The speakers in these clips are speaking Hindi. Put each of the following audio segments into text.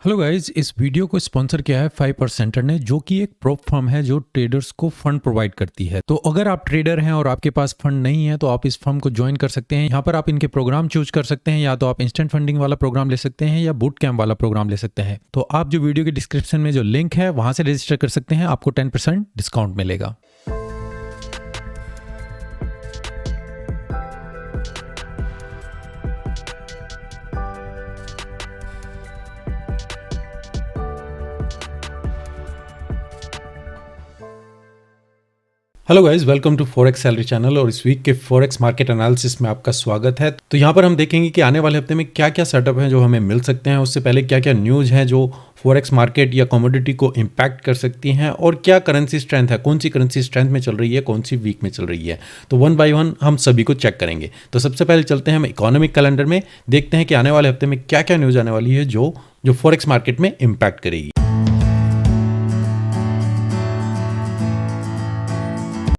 हेलो गाइस, इस वीडियो को स्पॉन्सर किया है 5% ने, जो कि एक प्रोप फर्म है जो ट्रेडर्स को फंड प्रोवाइड करती है। तो अगर आप ट्रेडर हैं और आपके पास फंड नहीं है तो आप इस फर्म को ज्वाइन कर सकते हैं। यहाँ पर आप इनके प्रोग्राम चूज कर सकते हैं, या तो आप इंस्टेंट फंडिंग वाला प्रोग्राम ले सकते हैं या बूट कैम्प वाला प्रोग्राम ले सकते हैं। तो आप जो वीडियो के डिस्क्रिप्शन में जो लिंक है वहां से रजिस्टर कर सकते हैं, आपको 10% डिस्काउंट मिलेगा। Hello guys, welcome to forex salary channel. और इस वीक के फॉरेक्स मार्केट एनालिसिस में आपका स्वागत है। तो यहाँ पर हम देखेंगे कि आने वाले हफ्ते में क्या क्या सेटअप हैं जो हमें मिल सकते हैं। उससे पहले क्या क्या न्यूज़ हैं जो फॉरेक्स मार्केट या कमोडिटी को इम्पैक्ट कर सकती हैं, और क्या करेंसी स्ट्रेंथ है, कौन सी करेंसी स्ट्रेंथ में चल रही है, कौन सी वीक में चल रही है। तो वन बाय वन हम सभी को चेक करेंगे। तो सबसे पहले चलते हैं हम इकोनॉमिक कैलेंडर में, देखते हैं कि आने वाले हफ्ते में क्या क्या न्यूज़ आने वाली है जो फॉरेक्स मार्केट में इम्पैक्ट करेगी।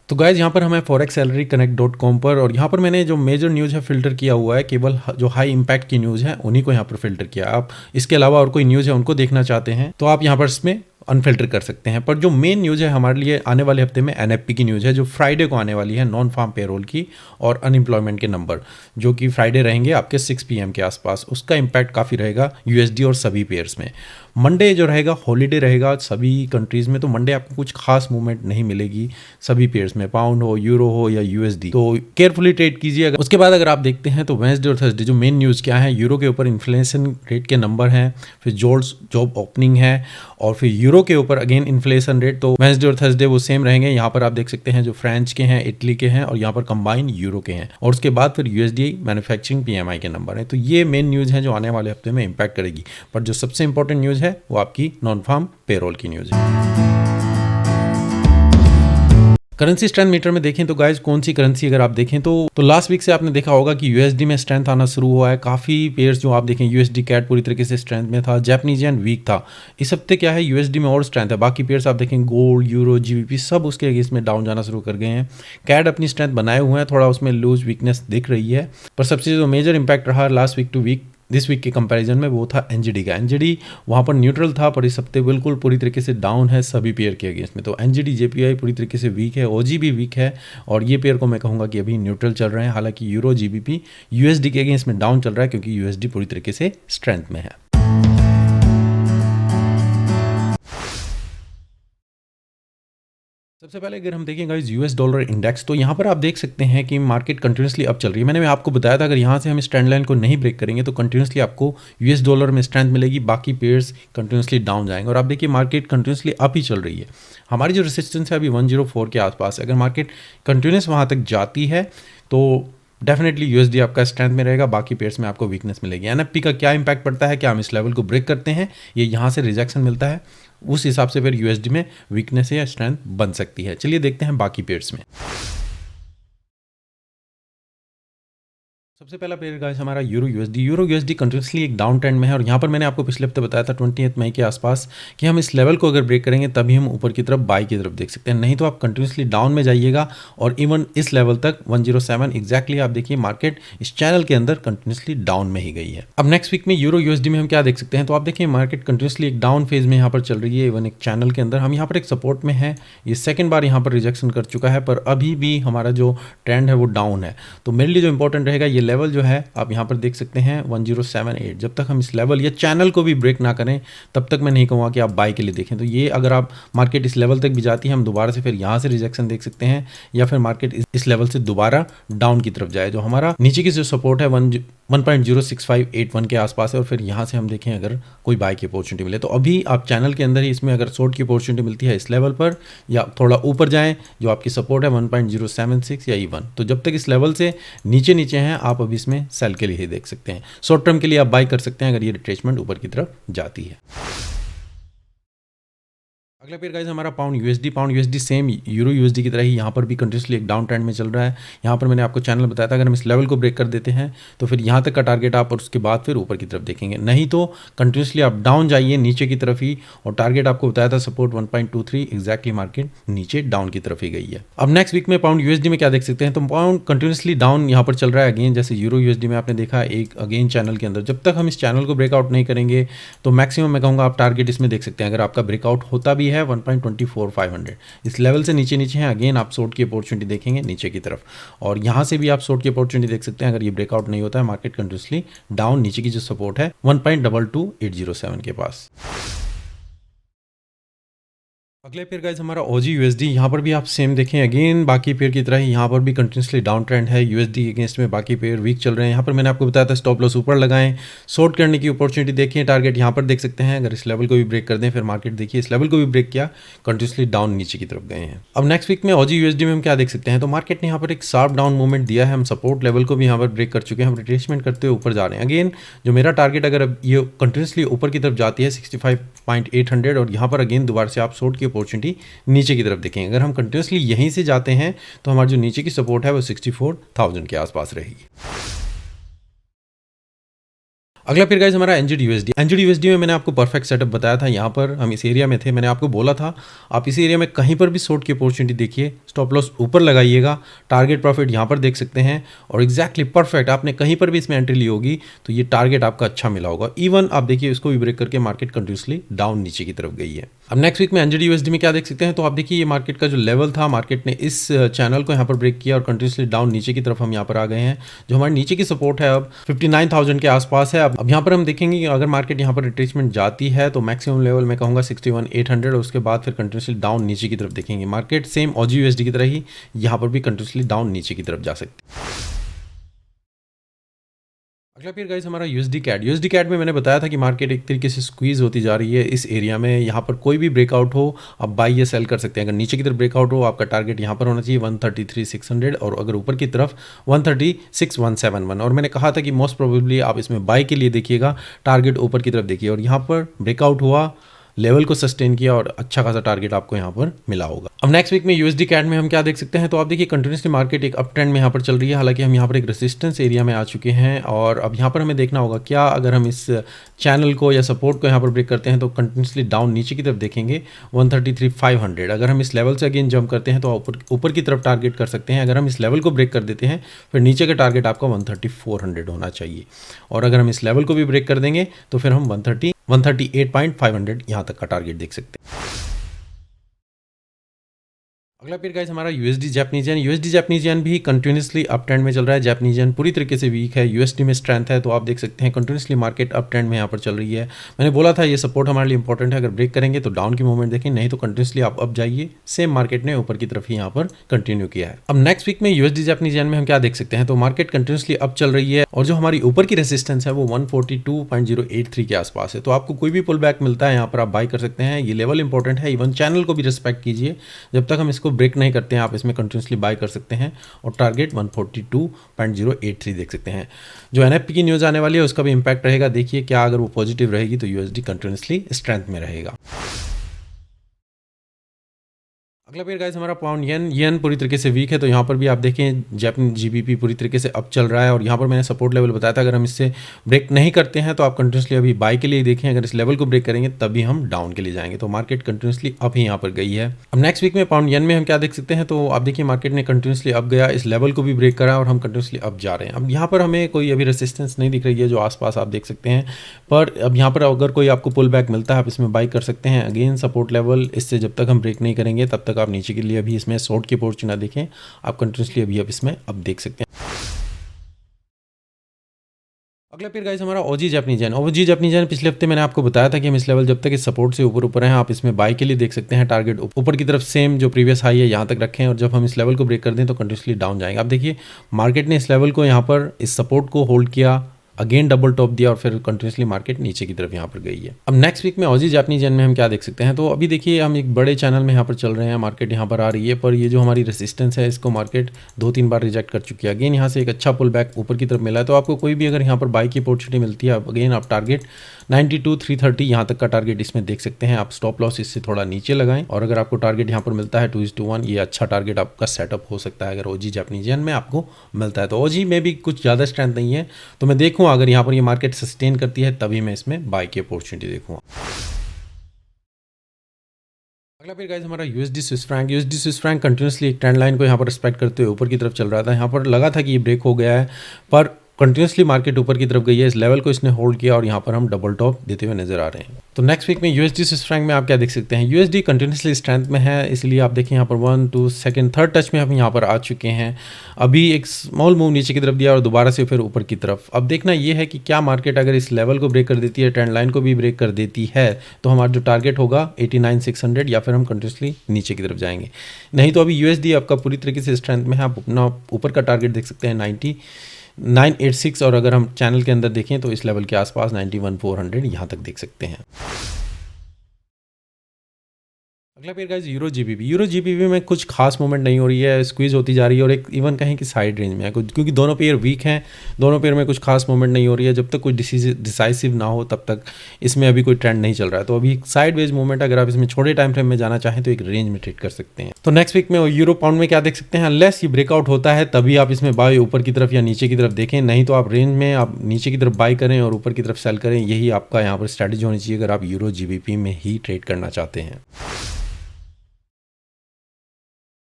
तो गाइज यहाँ पर हमें forex-salary-connect.com पर, और यहाँ पर मैंने जो मेजर न्यूज़ है फिल्टर किया हुआ है, केवल जो हाई इम्पैक्ट की न्यूज़ है उन्हीं को यहाँ पर फिल्टर किया। आप इसके अलावा और कोई न्यूज़ है उनको देखना चाहते हैं तो आप यहाँ पर इसमें अनफिल्टर कर सकते हैं। पर जो मेन न्यूज़ है हमारे लिए आने वाले हफ्ते में एनएफपी की न्यूज़ है, जो फ्राइडे को आने वाली है, नॉन फार्म पेरोल की, और अनएम्प्लॉयमेंट के नंबर जो कि फ्राइडे रहेंगे आपके 6 PM के आसपास। उसका इम्पैक्ट काफ़ी रहेगा यूएसडी और सभी पेयर्स में। मंडे जो रहेगा हॉलीडे रहेगा सभी कंट्रीज़ में, तो मंडे आपको कुछ खास मूवमेंट नहीं मिलेगी सभी पेयर्स में, पाउंड हो, यूरो हो या यूएसडी। तो केयरफुली ट्रेड कीजिए। उसके बाद अगर आप देखते हैं तो वेंसडे और थर्सडे जो मेन न्यूज़ क्या है, यूरो के ऊपर इन्फ्लेशन रेट के नंबर हैं, फिर जॉब ओपनिंग है, और फिर यूरो के ऊपर अगेन इन्फ्लेशन रेट। तो वेंसडे और थर्सडे वो सेम रहेंगे। यहाँ पर आप देख सकते हैं जो फ्रेंच के हैं, इटली के हैं, और यहाँ पर कंबाइन यूरो के हैं। और उसके बाद फिर यूएसडी मैन्युफैक्चरिंग पीएमआई के नंबर हैं। तो ये मेन न्यूज़ है जो आने वाले हफ्ते में इम्पैक्ट करेगी। पर जो सबसे इंपॉर्टेंट न्यूज़ है वो आपकी नॉन फार्म पेरोल की न्यूज़ है। करेंसी स्ट्रेंथ मीटर में देखें तो गाइज कौन सी करेंसी अगर आप देखें तो लास्ट वीक से आपने देखा होगा कि यूएसडी में स्ट्रेंथ आना शुरू हुआ है। काफ़ी पेयर्स जो आप देखें, यूएसडी कैट पूरी तरीके से स्ट्रेंथ में था, जापानीज येन वीक था। इस हफ्ते क्या है, यूएसडी में और स्ट्रेंथ है। बाकी पेयर्स आप देखें, गोल्ड, यूरो, जीबीपी सब उसके अगेंस्ट में डाउन जाना शुरू कर गए हैं। कैट अपनी स्ट्रेंथ बनाए हुए हैं, थोड़ा उसमें लूज वीकनेस दिख रही है। पर सबसे जो मेजर इंपैक्ट रहा last week to week this week के कंपैरिजन में वो था एनजीडी का। एनजीडी वहाँ पर न्यूट्रल था, पर इस हफ्ते बिल्कुल पूरी तरीके से डाउन है सभी पेयर के अगेंस्ट में। तो एनजीडी जेपीआई पूरी तरीके से वीक है, ओजी भी वीक है, और ये पेयर को मैं कहूँगा कि अभी न्यूट्रल चल रहे हैं। हालांकि यूरो, जीबीपी यूएसडी के अगेंस्ट में डाउन चल रहा है, क्योंकि यूएसडी पूरी तरीके से स्ट्रेंथ में है। सबसे पहले अगर हम देखें गाइस यूएस डॉलर इंडेक्स, तो यहाँ पर आप देख सकते हैं कि मार्केट कंटिन्यूसली अप चल रही है। मैंने आपको बताया था अगर यहाँ से हम इस ट्रेंड लाइन को नहीं ब्रेक करेंगे तो कंटिन्यूसली आपको यूएस डॉलर में स्ट्रेंथ मिलेगी, बाकी पेयर्स कंटिन्यूसली डाउन जाएंगे। और आप देखिए मार्केट कंटिन्यूसली अप ही चल रही है। हमारी जो रेजिस्टेंस है अभी 104 के आसपास है। अगर मार्केट कंटिन्यूस वहाँ तक जाती है तो डेफिनेटली यूएसडी आपका स्ट्रेंथ में रहेगा, बाकी पेयर्स में आपको वीकनेस मिलेगी। एनएफपी का क्या इंपैक्ट पड़ता है, क्या हम इस लेवल को ब्रेक करते हैं, ये यहाँ से रिजेक्शन मिलता है, उस हिसाब से फिर यूएसडी में वीकनेस या स्ट्रेंथ बन सकती है। चलिए देखते हैं बाकी पेयर्स में। सबसे पहला पेयर गाइस हमारा यूरो यूएसडी कंटिन्यूसली एक डाउन ट्रेंड में है। और यहाँ पर मैंने आपको पिछले हफ्ते बताया था 28 मई के आसपास कि हम इस लेवल को अगर ब्रेक करेंगे तभी हम ऊपर की तरफ बाई की तरफ देख सकते हैं, नहीं तो आप कंटिन्यूसली डाउन में जाइएगा। और इवन इस लेवल तक 107 एग्जैक्टली आप देखिए मार्केट इस चैनल के अंदर कंटिन्यूसली डाउन में ही गई है। अब नेक्स्ट वीक में यूरो यूएसडी में हम क्या देख सकते हैं, तो आप देखिए मार्केट कंटिन्यूसली एक डाउन फेज में यहाँ पर चल रही है। इवन एक चैनल के अंदर हम यहाँ पर एक सपोर्ट में है, ये सेकेंड बार यहाँ पर रिजेक्शन कर चुका है, पर अभी भी हमारा जो ट्रेंड है वो डाउन है। तो मेरे लिए जो इंपॉर्टेंट रहेगा ये लेवल जो है, आप यहाँ पर देख सकते हैं 1078। जब तक हम इस लेवल या चैनल को भी ब्रेक ना करें तब तक मैं नहीं कहूँगा कि आप बाय के लिए देखें। तो ये अगर आप मार्केट इस लेवल तक भी जाती है, हम दोबारा से फिर यहाँ से रिजेक्शन देख सकते हैं, या फिर मार्केट इस लेवल से दोबारा डाउन की तरफ जाए। जो हमारा नीचे की जो सपोर्ट है 1.06581 के आसपास है, और फिर यहाँ से हम देखें अगर कोई बाय की अपॉर्चुनिटी मिले तो अभी आप चैनल के अंदर ही इसमें अगर शॉर्ट की अपॉर्चुनिटी मिलती है इस लेवल पर, या थोड़ा ऊपर जाएं जो आपकी सपोर्ट है 1.076 या E1, तो जब तक इस लेवल से नीचे हैं आप अभी इसमें सेल के लिए ही देख सकते हैं। शॉर्ट टर्म के लिए आप बाय कर सकते हैं अगर ये रिट्रेसमेंट ऊपर की तरफ जाती है। अगला पेयर गाइस हमारा pound USD same euro USD की तरह ही यहाँ पर भी कंटिन्यूसली एक डाउन ट्रेंड में चल रहा है। यहाँ पर मैंने आपको चैनल बताया था, अगर हम इस लेवल को ब्रेक कर देते हैं तो फिर यहाँ तक का टारगेट आप और उसके बाद फिर ऊपर की तरफ देखेंगे, नहीं तो कंटिन्यूसली आप डाउन जाइए नीचे की तरफ ही। और टारगेट आपको बताया था सपोर्ट 1.23, एग्जैक्टली मार्केट नीचे डाउन की तरफ ही गई है। अब नेक्स्ट वीक में पाउंड यूएसडी में क्या देख सकते हैं, तो पाउंड कंटिन्यूसली डाउन यहाँ पर चल रहा है अगेन, जैसे यूरो यूएसडी में आपने देखा एक अगेन चैनल के अंदर। जब तक हम इस चैनल को ब्रेकआउट नहीं करेंगे तो मैक्सिमम मैं कहूँगा आप टारगेट इसमें देख सकते हैं। अगर आपका ब्रेकआउट होता भी है 1.24500 इस लेवल से नीचे नीचे हैं, अगेन आप शॉर्ट की अपॉर्चुनिटी देखेंगे नीचे की तरफ। और यहाँ से भी आप शॉर्ट की अपॉर्चुनिटी देख सकते हैं। अगर ये ब्रेकआउट नहीं होता है, मार्केट कंटिन्यूसली डाउन, नीचे की जो सपोर्ट है 1.22807 के पास। अगले पेयर गाइस हमारा ओजी यूएसडी, यहाँ पर भी आप सेम देखें अगेन बाकी पेयर की तरह ही यहाँ पर भी कंटिन्यूसली डाउन ट्रेंड है। यूएसडी अगेंस्ट में बाकी पेयर वीक चल रहे हैं। यहाँ पर मैंने आपको बताया था स्टॉप लॉस ऊपर लगाएं, शॉर्ट करने की अपॉर्चुनिटी देखें, टारगेट यहाँ पर देख सकते हैं। अगर इस लेवल को भी ब्रेक कर दें, फिर मार्केट देखिए इस लेवल को भी ब्रेक किया, कंटिन्यूसली डाउन नीचे की तरफ गए हैं। अब नेक्स्ट वीक में ओजी यूएसडी में हम क्या देख सकते हैं, तो मार्केट ने यहाँ पर एक शार्प डाउन मूवमेंट दिया है। हम सपोर्ट लेवल को भी यहाँ पर ब्रेक कर चुके हैं, हम रिट्रेसमेंट करते हुए ऊपर जा रहे हैं। अगेन जो मेरा टारगेट अगर अब ये कंटिन्यूसली ऊपर की तरफ जाती है 65.800 और यहाँ पर अगेन दोबारा से आप शॉर्ट की अपॉर्चुनिटी नीचे की तरफ देखेंगे। अगर हम कंटिन्यूसली यहीं से जाते हैं तो हमारी जो नीचे की सपोर्ट है वो 64,000 के आसपास रहेगी। अगला फिर गाइस हमारा एनजेड यूएसडी में मैंने आपको परफेक्ट सेटअप बताया था। यहाँ पर हम इस एरिया में थे, मैंने आपको बोला था आप इस एरिया में कहीं पर भी शॉर्ट की अपॉर्चुनिटी देखिए, स्टॉप लॉस ऊपर लगाइएगा, टारगेट प्रॉफिट यहाँ पर देख सकते हैं। और एग्जैक्टली परफेक्ट आपने कहीं पर भी इसमें एंट्री ली होगी तो ये टारगेट आपका अच्छा मिला होगा। इवन आप देखिए इसको भी ब्रेक करके मार्केट कंटिन्यूसली डाउन नीचे की तरफ गई है। अब नेक्स्ट वीक में एनजेड यूएसडी में क्या देख सकते हैं, तो आप देखिए ये मार्केट का जो लेवल था, मार्केट ने इस चैनल को यहाँ पर ब्रेक किया और कंटिन्यूसली डाउन नीचे की तरफ हम यहाँ पर आ गए हैं। जो हमारी नीचे की सपोर्ट है अब 59,000 के आसपास है। अब यहाँ पर हम देखेंगे कि अगर मार्केट यहाँ पर रिट्रेसमेंट जाती है तो मैक्सिमम लेवल मैं कहूँगा 61,800 और उसके बाद फिर कंटिन्यूसली डाउन नीचे की तरफ देखेंगे। मार्केट सेम ओजी यूएसडी की तरह ही यहाँ पर भी कंटिन्यूसली डाउन नीचे की तरफ जा सकती है। अगला पेयर गाइस हमारा यूएसडी कैड में मैंने बताया था कि मार्केट एक तरीके से स्क्वीज होती जा रही है इस एरिया में। यहाँ पर कोई भी ब्रेकआउट हो आप बाई या सेल कर सकते हैं। अगर नीचे की तरफ ब्रेकआउट हो आपका टारगेट यहाँ पर होना चाहिए 133,600 और अगर ऊपर की तरफ 136,171। और मैंने कहा था कि मोस्ट प्रोबेबली आप इसमें बाई के लिए देखिएगा, टारगेट ऊपर की तरफ देखिए। और यहाँ पर ब्रेकआउट हुआ, लेवल को सस्टेन किया और अच्छा खासा टारगेट आपको यहाँ पर मिला होगा। अब नेक्स्ट वीक में यूएसडी कैड में हम क्या देख सकते हैं, तो आप देखिए कंटिन्यूसली मार्केट एक अप ट्रेंड में यहाँ पर चल रही है। हालांकि हम यहाँ पर एक रेजिस्टेंस एरिया में आ चुके हैं और अब यहाँ पर हमें देखना होगा क्या अगर हम इस चैनल को या सपोर्ट को यहाँ पर ब्रेक करते हैं तो कंटिन्यूसली डाउन नीचे की तरफ देखेंगे 133,500। अगर हम इस लेवल से अगेन जंप करते हैं तो ऊपर की तरफ टारगेट कर सकते हैं। अगर हम इस लेवल को ब्रेक कर देते हैं फिर नीचे का टारगेट आपका 13400 होना चाहिए। और अगर हम इस लेवल को भी ब्रेक कर देंगे तो फिर हम 138,500 यहाँ तक का टारगेट देख सकते हैं। अगला पेयर गाइस हमारा यूएसडी जैपनीज भी कंटिन्यूसली अप ट्रेंड में चल रहा है। जैपनीज पूरी तरीके से वीक है, यूएसडी में स्ट्रेंथ है। तो आप देख सकते हैं कंटिन्यूसली मार्केट अप ट्रेंड में यहाँ पर चल रही है। मैंने बोला था ये सपोर्ट हमारे लिए इंपॉर्टेंट है, अगर ब्रेक करेंगे तो डाउन की मूवमेंट देखें, नहीं तो कंटिन्यूसली आप अप जाइए। सेम मार्केट ने ऊपर की तरफ ही यहाँ पर कंटिन्यू किया है। अब नेक्स्ट वीक में यूएसडी जैपनीज में हम क्या देख सकते हैं, तो मार्केट कंटिन्यूसली अप चल रही है और जो हमारी ऊपर की रेजिस्टेंस है वो 142.083 के आसपास है। तो आपको कोई भी पुल बैक मिलता है यहाँ पर आप बाई कर सकते हैं। ये लेवल इंपॉर्टेंट है, इवन चैनल को भी रिस्पेक्ट कीजिए। जब तक हम इसको ब्रेक नहीं करते हैं आप इसमें कंटिन्यूसली बाय कर सकते हैं और टारगेट 142.083 देख सकते हैं। जो एनएफपी की न्यूज़ आने वाली है उसका भी इंपैक्ट रहेगा। देखिए क्या अगर वो पॉजिटिव रहेगी तो यूएसडी कंटिन्यूसली स्ट्रेंथ में रहेगा। अगला पेयर गाइस हमारा पाउंड येन पूरी तरीके से वीक है। तो यहाँ पर भी आप देखें जापानी जीबीपी पूरी तरीके से अप चल रहा है और यहाँ पर मैंने सपोर्ट लेवल बताया था, अगर हम इससे ब्रेक नहीं करते हैं तो आप कंटिन्यूसली अभी बाय के लिए देखें। अगर इस लेवल को ब्रेक करेंगे तभी हम डाउन के लिए जाएंगे। तो मार्केट कंटिन्यूसली अप ही यहाँ पर गई है। अब नेक्स्ट वीक में पाउंड येन में हम क्या देख सकते हैं, तो आप देखिए मार्केट ने कंटिन्यूसली अप गया, इस लेवल को भी ब्रेक करा और हम कंटिन्यूसली अप जा रहे हैं। अब यहाँ पर हमें कोई अभी रेजिस्टेंस नहीं दिख रही है जो आसपास आप देख सकते हैं, पर अब यहाँ पर अगर कोई आपको पुल बैक मिलता है आप इसमें बाई कर सकते हैं। अगेन सपोर्ट लेवल, इससे जब तक हम ब्रेक नहीं करेंगे तब तक आप नीचे के लिए अभी इसमें शॉर्ट की अपॉर्चुनिटी ना देखें, आप कंटिन्यूसली अभी अब इसमें अब देख सकते हैं। अगला पेयर गाइस हमारा ओजी जापानीज पिछले हफ्ते मैंने आपको बताया था कि हम इस लेवल जब तक इस सपोर्ट से ऊपर हैं आप इसमें बाय के लिए देख सकते हैं। टारगेट ऊपर की तरफ सेम जो प्रीवियस हाई है यहाँ तक रखें और जब हम इस लेवल को ब्रेक कर दें तो कंटिन्यूसली डाउन जाएंगे। आप देखिए मार्केट ने इस लेवल को यहाँ पर इस सपोर्ट को होल्ड किया, अगेन डबल टॉप दिया और फिर कंटिन्यूसली मार्केट नीचे की तरफ यहाँ पर गई है। अब नेक्स्ट वीक में ऑजी जापानीज येन में हम क्या देख सकते हैं, तो अभी देखिए हम एक बड़े चैनल में यहाँ पर चल रहे हैं, मार्केट यहाँ पर आ रही है, पर ये जो हमारी रेसिस्टेंस है इसको मार्केट 2-3 बार रिजेक्ट कर चुकी है। अगेन यहाँ से एक अच्छा पुल बैक ऊपर की तरफ मिला है, तो आपको कोई भी अगर यहाँ पर बाई की अपॉर्चुनिटी मिलती है, अगेन आप टारगेट 92,330 यहाँ तक का टारगेट इसमें देख सकते हैं। आप स्टॉप लॉस इससे थोड़ा नीचे लगाएं, और अगर आपको टारगेट यहाँ पर मिलता है 2:1, ये अच्छा टारगेट आपका सेटअप हो सकता है अगर ओजी जापानीज येन में आपको मिलता है। तो ओजी में भी कुछ ज़्यादा स्ट्रेंथ नहीं है, तो मैं देखूँगा अगर यहाँ पर ये मार्केट सस्टेन करती है तभी मैं इसमें बाई की अपॉर्चुनिटी देखूँगा। अगला फिर गाइस हमारा यूएसडी स्विस फ्रैंक कंटिन्यूसली एक ट्रेंड लाइन को यहाँ पर रिस्पेक्ट करते हुए ऊपर की तरफ चल रहा था। यहाँ पर लगा था कि ये ब्रेक हो गया है, पर कंटिन्यूसली मार्केट ऊपर की तरफ गई है, इस लेवल को इसने होल्ड किया और यहाँ पर हम डबल टॉप देते हुए नजर आ रहे हैं। तो नेक्स्ट वीक में यूएसडी स्विस फ्रैंक में आप क्या देख सकते हैं, यूएसडी कंटिन्यूसली स्ट्रेंथ में है, इसलिए आप देखें यहाँ पर 1, 2, सेकंड, थर्ड टच में हम यहाँ पर आ चुके हैं। अभी एक स्मॉल मूव नीचे की तरफ दिया और दोबारा से फिर ऊपर की तरफ। अब देखना ये है कि क्या मार्केट अगर इस लेवल को ब्रेक कर देती है, ट्रेंड लाइन को भी ब्रेक कर देती है, तो हमारा जो टारगेट होगा 89,600, या फिर हम कंटिन्यूसली नीचे की तरफ जाएंगे। नहीं तो अभी यूएसडी आपका पूरी तरीके से स्ट्रेंथ में है, आप अपना ऊपर का टारगेट देख सकते हैं 986, और अगर हम चैनल के अंदर देखें तो इस लेवल के आसपास 91,400 यहाँ तक देख सकते हैं। अगला पेयर गाइस यूरो जीबीपी में कुछ खास मूवमेंट नहीं हो रही है, स्क्वीज होती जा रही है और एक इवन कहें कि साइड रेंज में है, क्योंकि दोनों पेयर वीक हैं, दोनों पेयर में कुछ खास मूवमेंट नहीं हो रही है। जब तक कोई डिसाइसिव ना हो तब तक इसमें अभी कोई ट्रेंड नहीं चल रहा है। तो अभी साइड वेज मूवमेंट, अगर आप इसमें छोटे टाइम फ्रेम में जाना चाहें तो एक रेंज में ट्रेड कर सकते हैं। तो नेक्स्ट वीक में यूरो पाउंड में क्या देख सकते हैं, अनलेस ये ब्रेकआउट होता है तभी आप इसमें बाय ऊपर की तरफ या नीचे की तरफ देखें, नहीं तो आप रेंज में आप नीचे की तरफ बाय करें और ऊपर की तरफ सेल करें। यही आपका यहाँ पर स्ट्रैटेजी होनी चाहिए अगर आप यूरो जीबीपी में ही ट्रेड करना चाहते हैं।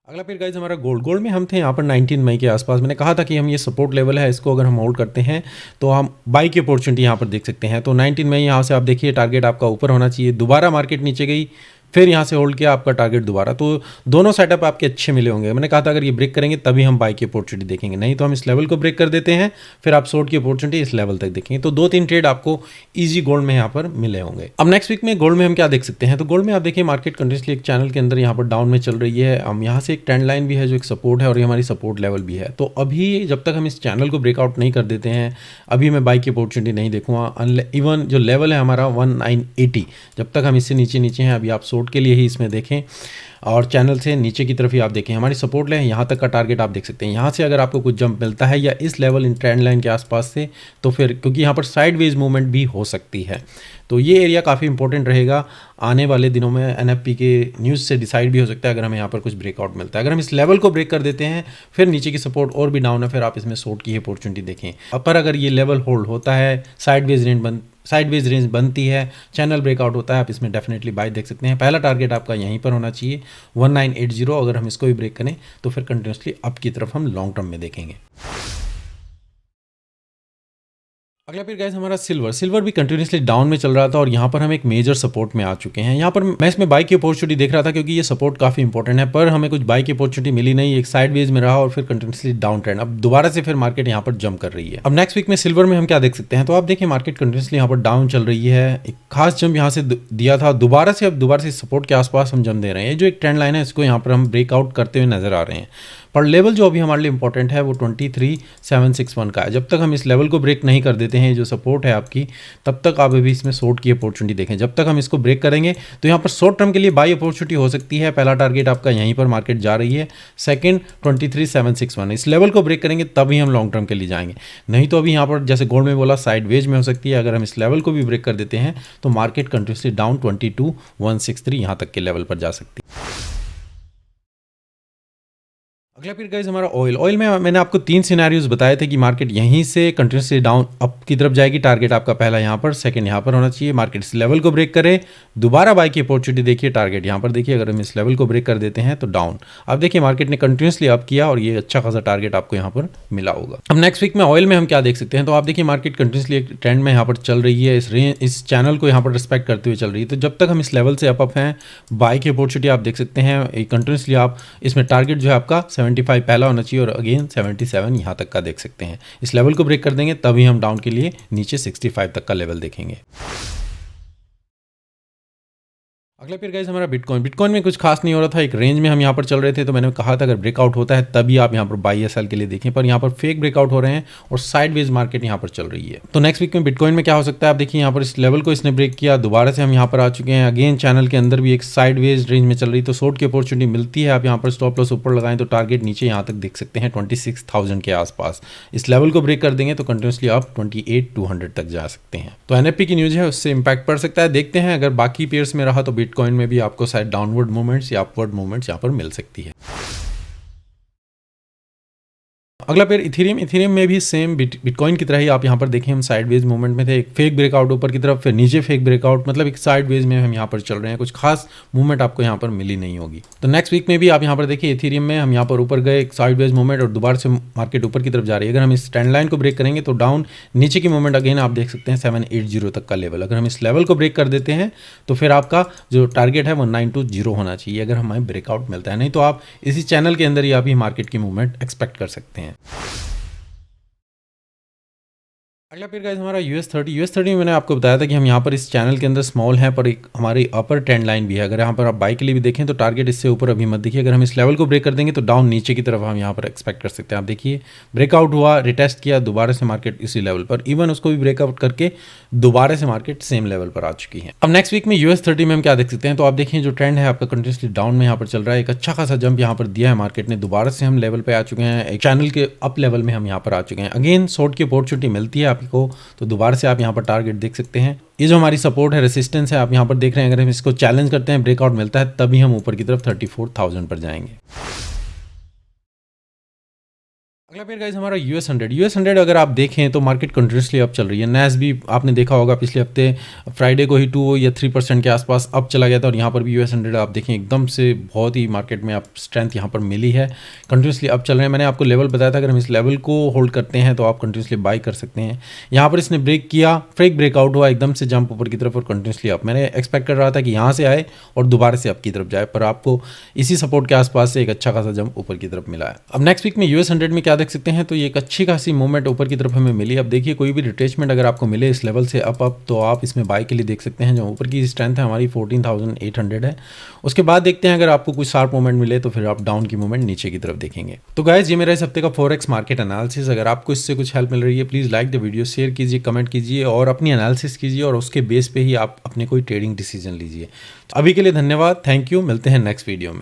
अगला फिर गाइज हमारा गोल्ड में हम थे यहाँ पर 19 मई के आसपास। मैंने कहा था कि हम ये सपोर्ट लेवल है, इसको अगर हम होल्ड करते हैं तो हम बाई की अपॉर्चुनिटी यहाँ पर देख सकते हैं। तो 19 मई यहाँ से आप देखिए टारगेट आपका ऊपर होना चाहिए, दोबारा मार्केट नीचे गई, फिर यहाँ से होल्ड किया आपका टारगेट दोबारा, तो दोनों सेटअप आपके अच्छे मिले होंगे। मैंने कहा था अगर ये ब्रेक करेंगे तभी हम बाई की अपॉर्चुनिटी देखेंगे, नहीं तो हम इस लेवल को ब्रेक कर देते हैं, फिर आप शॉर्ट की अपॉर्चुनिटी इस लेवल तक देखेंगे। तो 2-3 ट्रेड आपको इजी गोल्ड में यहाँ पर मिले होंगे। अब नेक्स्ट वीक में गोल्ड में हम क्या देख सकते हैं, तो गोल्ड में आप देखिए मार्केट कंटिन्यूसली एक चैनल के अंदर यहाँ पर डाउन में चल रही है। हम यहाँ से एक ट्रेंड लाइन भी है जो एक सपोर्ट है और ये हमारी सपोर्ट लेवल भी है। तो अभी जब तक हम इस चैनल को ब्रेकआउट नहीं कर देते हैं, अभी मैं बाई की अपॉर्चुनिटी नहीं देखूंगा। इवन जो लेवल है हमारा 1980, जब तक हम इससे नीचे हैं, अभी आप शॉर्ट के लिए ही इसमें देखें, और चैनल से नीचे की तरफ ही आप देखें हमारी सपोर्ट लाइन, यहाँ तक का टारगेट आप देख सकते हैं। यहाँ से अगर आपको कुछ जंप मिलता है या इस लेवल इन ट्रेंड लाइन के आसपास से, तो फिर क्योंकि यहाँ पर साइडवेज मूवमेंट भी हो सकती है, तो ये एरिया काफ़ी इंपॉर्टेंट रहेगा आने वाले दिनों में। एनएफपी के न्यूज़ से डिसाइड भी हो सकता है अगर हमें यहाँ पर कुछ ब्रेकआउट मिलता है। अगर हम इस लेवल को ब्रेक कर देते हैं, फिर नीचे की सपोर्ट और भी डाउन है, फिर आप इसमें शॉर्ट की अपॉर्चुनिटी देखें। पर अगर ये लेवल होल्ड होता है, साइडवेज रेंज बनती है, चैनल ब्रेकआउट होता है, आप इसमें डेफिनेटली बाय देख सकते हैं। पहला टारगेट आपका यहीं पर होना चाहिए 1980। अगर हम इसको भी ब्रेक करें तो फिर कंटिन्यूसली अप की तरफ हम लॉन्ग टर्म में देखेंगे। अगला फिर गाइस हमारा सिल्वर भी कंटिन्यूसली डाउन में चल रहा था और यहाँ पर हम एक मेजर सपोर्ट में आ चुके हैं। यहाँ पर मैं इसमें बाई की अपॉर्चुनिटी देख रहा था क्योंकि ये सपोर्ट काफ़ी इंपॉर्टेंट है, पर हमें कुछ बाई की अपॉर्चुनिटी मिली नहीं, एक साइडवेज में रहा और फिर कंटिन्यूसली डाउन ट्रेंड। अब दोबारा से फिर मार्केट यहाँ पर जंप कर रही है। अब नेक्स्ट वीक में सिल्वर में हम क्या देख सकते हैं, तो आप देखिए मार्केट कंटिन्यूसली यहाँ पर डाउन चल रही है, एक खास जंप यहाँ से दिया था, दोबारा से सपोर्ट के आसपास हम जंप दे रहे हैं। जो एक ट्रेंड लाइन है इसको यहाँ पर हम ब्रेकआउट करते हुए नजर आ रहे हैं, पर लेवल जो अभी हमारे लिए इंपॉर्टेंट है वो 23,761 का है। जब तक हम इस लेवल को ब्रेक नहीं कर देते हैं, जो सपोर्ट है आपकी, तब तक आप अभी इसमें शॉर्ट की अपॉर्चुनिटी देखें। जब तक हम इसको ब्रेक करेंगे तो यहाँ पर शॉर्ट टर्म के लिए बाई अपॉर्चुनिटी हो सकती है। पहला टारगेट आपका यहीं पर मार्केट जा रही है, सेकंड 23,761, इस लेवल को ब्रेक करेंगे तभी हम लॉन्ग टर्म के लिए जाएंगे। नहीं तो अभी यहाँ पर जैसे गोल्ड में बोला साइडवेज में हो सकती है। अगर हम इस लेवल को भी ब्रेक कर देते हैं तो मार्केट कंटिन्यूसली डाउन 22,163 यहाँ तक के लेवल पर जा सकती है। अगला फिर गाइस हमारा ऑयल में मैंने आपको 3 सिनेरियोज बताए थे कि मार्केट यहीं से कंटिन्यूसली डाउन अप की तरफ जाएगी। टारगेट आपका पहला यहाँ पर, सेकंड यहाँ पर होना चाहिए। मार्केट इस लेवल को ब्रेक करे, दोबारा बाई की अपॉर्चुनिटी देखिए, टारगेट यहाँ पर देखिए। अगर हम इस लेवल को ब्रेक कर देते हैं तो डाउन। अब देखिए मार्केट ने कंटिन्यूसली अप किया और ये अच्छा खासा टारगेट आपको यहाँ पर मिला होगा। अब नेक्स्ट वीक में ऑयल में हम क्या देख सकते हैं, तो आप देखिए मार्केट कंटिन्यूसली एक ट्रेंड में यहाँ पर चल रही है, इस चैनल को यहाँ पर रिस्पेक्ट करते हुए चल रही है। तो जब तक हम इस लेवल से अप हैं, बाई की अपॉर्चुनिटी आप देख सकते हैं कंटिन्यूसली। आप इसमें टारगेट जो है आपका 75 पहला होना चाहिए और अगेन 77 यहाँ तक का देख सकते हैं। इस लेवल को ब्रेक कर देंगे तभी हम डाउन के लिए नीचे 65 तक का लेवल देखेंगे। अगला फिर गाइस हमारा बिटकॉइन में कुछ खास नहीं हो रहा था, एक रेंज में हम यहाँ पर चल रहे थे, तो मैंने कहा था अगर ब्रेकआउट होता है तभी आप यहाँ पर बाई या सेल के लिए देखें, पर यहाँ पर फेक ब्रेकआउट हो रहे हैं और साइडवेज मार्केट यहाँ पर चल रही है। तो नेक्स्ट वीक में बिटकॉइन में क्या हो सकता है, आप देखिए यहाँ पर इस लेवल को इसने ब्रेक किया, दोबारा से हम यहाँ पर आ चुके हैं, अगेन चैनल के अंदर भी एक साइडवेज रेंज में चल रही, तो शॉर्ट की अपॉर्चुनिटी मिलती है। आप यहाँ पर स्टॉप लॉस ऊपर लगाएं तो टारगेट नीचे यहाँ तक देख सकते हैं 26,000 के आसपास। इस लेवल को ब्रेक कर देंगे तो कंटिन्यूसली आप 28,200 तक जा सकते हैं। तो एनएफपी की न्यूज़ है, उससे इंपैक्ट पड़ सकता है, देखते हैं। अगर बाकी पेयर्स में रहा तो बिटकॉइन में भी आपको शायद डाउनवर्ड मूवमेंट्स या अपवर्ड मूवमेंट्स यहाँ पर मिल सकती है। अगला पेयर इथेरियम में भी सेम बिटकॉइन की तरह ही आप यहाँ पर देखें, हम साइडवेज मूवमेंट में थे, एक फेक ब्रेकआउट ऊपर की तरफ, फिर नीचे फेक ब्रेकआउट, मतलब एक साइडवेज में हम यहाँ पर चल रहे हैं, कुछ खास मूवमेंट आपको यहाँ पर मिली नहीं होगी। तो नेक्स्ट वीक में भी आप यहाँ पर देखिए इथेरियम में हम यहाँ पर ऊपर गए, एक साइडवेज मूवमेंट और दोबारा से मार्केट ऊपर की तरफ जा रही है। अगर हम इस ट्रेंड लाइन को ब्रेक करेंगे तो डाउन नीचे की मूवमेंट अगेन आप देख सकते हैं 780 तक का लेवल। अगर हम इस लेवल को ब्रेक कर देते हैं तो फिर आपका जो टारगेट है वो 920 होना चाहिए, अगर हमें ब्रेकआउट मिलता है, नहीं तो आप इसी चैनल के अंदर ही आप ही मार्केट की मूवमेंट एक्सपेक्ट कर सकते हैं। अगला पेयर गाइस हमारा यूएस 30 में मैंने आपको बताया था कि हम यहाँ पर इस चैनल के अंदर स्मॉल हैं, पर एक हमारी अपर ट्रेंड लाइन भी है। अगर यहाँ पर आप बाई के लिए भी देखें तो टारगेट इससे ऊपर अभी मत देखिए, अगर हम इस लेवल को ब्रेक कर देंगे तो डाउन नीचे की तरफ हम यहाँ पर एक्सपेक्ट कर सकते हैं। आप देखिए ब्रेकआउट हुआ, रिटेस्ट किया, दोबारा से मार्केट इसी लेवल पर, इवन उसको भी ब्रेकआउट करके दोबारा से मार्केट सेम लेवल पर आ चुकी है। अब नेक्स्ट वीक में US 30 में हम क्या देख सकते हैं, तो आप देखिए जो ट्रेंड है आपका कंटिन्यूसली डाउन में यहाँ पर चल रहा है, एक अच्छा खासा जंप यहाँ पर दिया है मार्केट ने, दोबारा से हम लेवल पे आ चुके हैं, एक चैनल के अप लेवल में हम यहाँ पर आ चुके हैं। अगेन शॉर्ट की अपॉर्चुनिटी मिलती है आपको, तो दोबारा से आप यहाँ पर टारगेट देख सकते हैं। ये जो हमारी सपोर्ट है, रेसिस्टेंस है, आप यहाँ पर देख रहे हैं, अगर हम इसको चैलेंज करते हैं, ब्रेकआउट मिलता है, तभी हम ऊपर की तरफ 34,000 पर जाएंगे। अगला पेयर गाइस हमारा US 100 अगर आप देखें तो मार्केट कंटिन्यूसली अप चल रही है। नैस भी आपने देखा होगा पिछले हफ्ते फ्राइडे को ही 2 या 3% के आसपास अप चला गया था, और यहाँ पर भी US 100 आप देखें एकदम से बहुत ही मार्केट में आप स्ट्रेंथ यहाँ पर मिली है, कंटिन्यूसली अप चल रहे हैं। मैंने आपको लेवल बताया था, अगर हम इस लेवल को होल्ड करते हैं तो आप कंटिन्यूसली बाई कर सकते हैं। यहाँ पर इसने ब्रेक किया, फेक ब्रेकआउट हुआ, एकदम से जंप ऊपर की तरफ और कंटिन्यूसली अप। मैंने एक्सपेक्ट कर रहा था कि यहाँ से आए और दोबारा से अप की तरफ जाए, पर आपको इसी सपोर्ट के आसपास से एक अच्छा खासा जंप ऊपर की तरफ मिला है। अब नेक्स्ट वीक में US 100 में क्या देख सकते हैं, तो ये एक अच्छी खासी मूवमेंट ऊपर की तरफ हमें मिली। अब देखिए कोई भी रिट्रेसमेंट अगर आपको मिले इस लेवल से अप तो आप इसमें बाय के लिए देख सकते हैं। जो ऊपर की स्ट्रेंथ है हमारी 14,800 है। उसके बाद देखते हैं अगर आपको कोई शार्प मूवमेंट मिले तो फिर आप डाउन की मूवमेंट नीचे की तरफ देखेंगे। तो गाइस ये मेरा इस हफ्ते का फॉरेक्स मार्केट एनालिसिस। अगर आपको इससे कुछ हेल्प मिल रही है please like the video, share कीजिए, कमेंट कीजिए और अपनी एनालिसिस कीजिए, और उसके बेस पे ही आप अपने कोई ट्रेडिंग डिसीजन लीजिए। अभी के लिए धन्यवाद, थैंक यू, मिलते हैं नेक्स्ट वीडियो में।